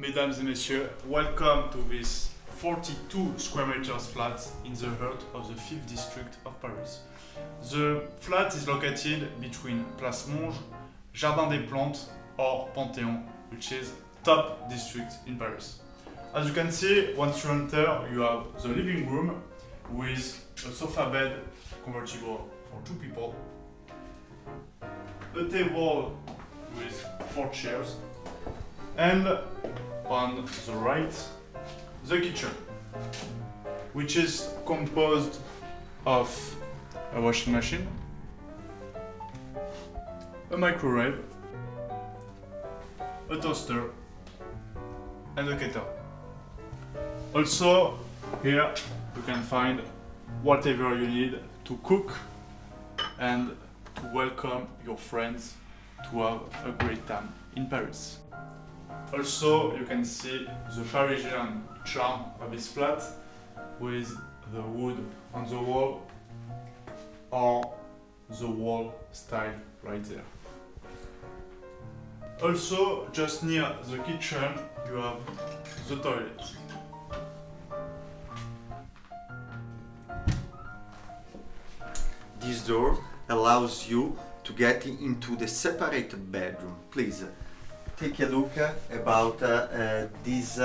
Mesdames et messieurs, welcome to this 42 square meters flat in the heart of the 5th district of Paris. The flat is located between Place Monge, Jardin des Plantes or Pantheon, which is top district in Paris. As you can see, once you enter, you have the living room with a sofa bed convertible for 2 people, a table with 4 chairs, and on the right, the kitchen, which is composed of a washing machine, a microwave, a toaster, and a kettle. Also, here you can find whatever you need to cook and to welcome your friends to have a great time in Paris. Also, you can see the Parisian charm of this flat with the wood on the wall or the wall style right there. Also, just near the kitchen, you have the toilet. This door allows you to get into the separated bedroom. Please take a look about this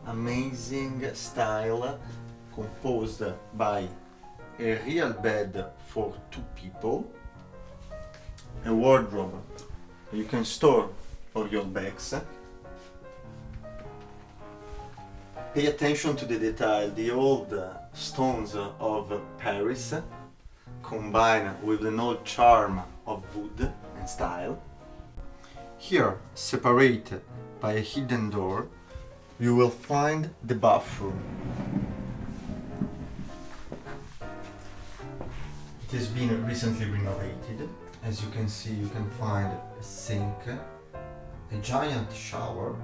amazing style composed by a real bed for 2 people, a wardrobe you can store all your bags. Pay attention to the detail, the old stones of Paris combined with the old charm of wood and style. Here, separated by a hidden door, you will find the bathroom. It has been recently renovated. As you can see, you can find a sink, a giant shower,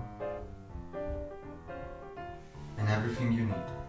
and everything you need.